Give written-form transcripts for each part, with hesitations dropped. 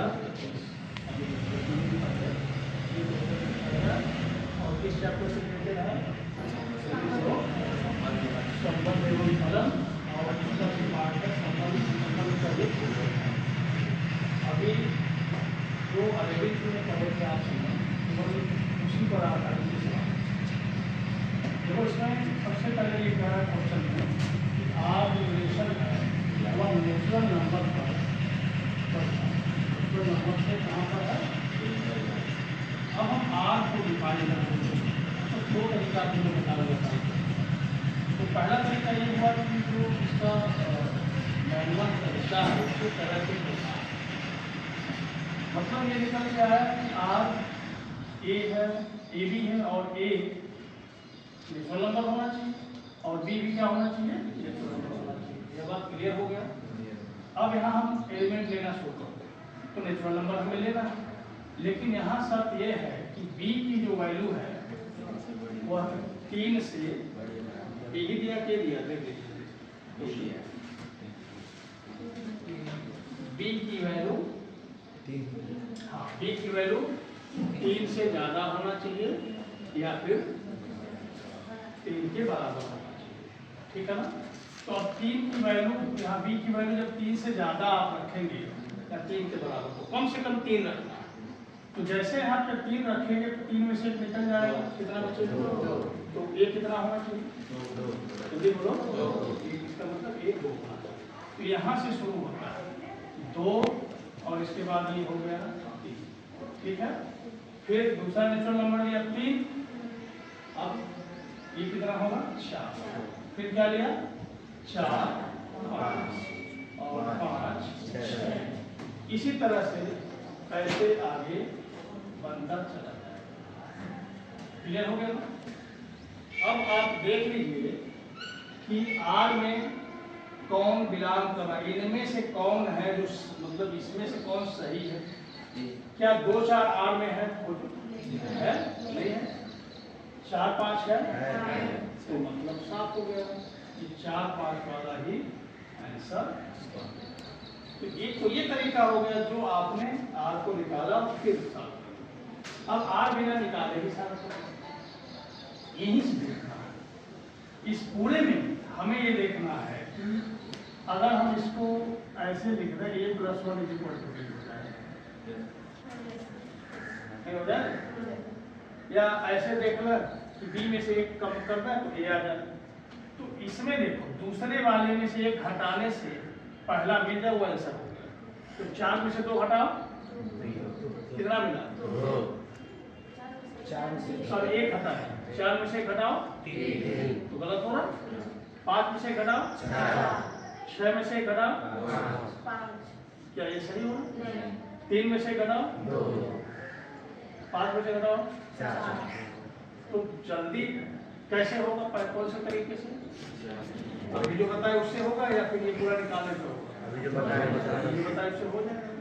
अभी और किस चैप्टर से रिलेटेड है संबंध एवं फलन और इसका भी पार्ट है संबंध का एक अभी जो अरेबिक में पढ़े थे आप केवल उसी पर आधारित देखो इसमें सबसे पहले ये कह रहा है क्वेश्चन में कि आर जो रिलेशन है वह नेचुरल नंबर पर नेचुरल नंबर से कहाँ पर है। अब हम आर को डिफाइन करते हैं तो दो तरीका आपको बताना जाता है। तो पहला तरीका ये हुआ कि जो इसका मैनुअल तरीका है उसको तरह से होता है। मतलब ये निकल गया है कि आर ए है ए बी है और ए नेचुरल नंबर होना चाहिए और बी भी क्या होना चाहिए नेचुरल नंबर होना चाहिए। यह बात क्लियर हो गया। अब यहाँ हम एलिमेंट लेना शुरू करते हैं तो नेचुरल नंबर हमें लेना है, लेकिन यहाँ शर्त यह है कि बी की जो वैल्यू है वह 3 से यही दिया के दिया देख लीजिए बी की वैल्यू हाँ बी की वैल्यू 3 से ज़्यादा होना चाहिए या फिर 3 के बराबर होना चाहिए। ठीक है ना। तो अब 3 की वैल्यू यहाँ बी की वैल्यू जब 3 से ज़्यादा आप रखेंगे या 3 के बराबर तो कम से कम 3 रखना है। तो जैसे यहाँ पे 3 रखेंगे तो 3 में से निकल जाएगा कितना बचेगा तो ये कितना होना चाहिए जल्दी बोलो इसका मतलब 1 2 होना चाहिए। तो यहाँ से शुरू होता है 2 और इसके बाद ये हो गया 3। ठीक है। फिर दूसरा नेचुरल नंबर लिया 3। अब ये कितना होगा 4। फिर क्या लिया 4 5 और 5 6। इसी तरह से ऐसे आगे बनता चला जाएगा। क्लियर हो गया ना। अब आप देख लीजिए कि आर में कौन बिलोंग कर रहा है, इनमें से कौन है जो मतलब इसमें से कौन सही है। क्या 2 4 आर में है है नहीं है 4 5 है तो मतलब साफ हो गया कि 4 5 वाला ही आंसर। तो ये तरीका हो गया जो आपने आर को निकाला फिर साफ। अब आर बिना निकाले भी सारा यही से देखना है। इस पूरे में हमें ये देखना है कि अगर हम इसको ऐसे लिख दें a + 1 = b हो जाए नहीं हो जाए या ऐसे देख लें कि b में से 1 कम करना है तो a आ जाए। तो इसमें देखो दूसरे वाले में से 1 घटाने से पहला मिल जाए वो आंसर हो गया। तो 4 में से 2 घटाओ कितना मिला 2 और 1 घटाए 4 में से घटाओ 3 तो गलत हो रहा। 5 में से घटाओ 6 में से घटाओ 5 क्या ये सही हो रहा। 3 में से घटाओ 2 5 में से घटाओ 4। तो जल्दी कैसे होगा कौन से तरीके से अभी जो बताए उससे होगा या फिर ये पूरा निकालने से होगा अभी जो बताए उससे हो जाएगा।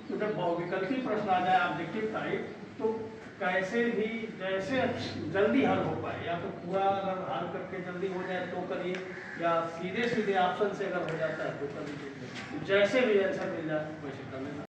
तो जब बहुविकल्पी प्रश्न आ जाए ऑब्जेक्टिव टाइप तो कैसे भी जैसे जल्दी हल हो पाए या तो पूरा अगर हल करके जल्दी हो जाए तो करिए या सीधे सीधे ऑप्शन से अगर हो जाता है तो कर लीजिए। जैसे भी आंसर मिल जाए वैसे कर लेना।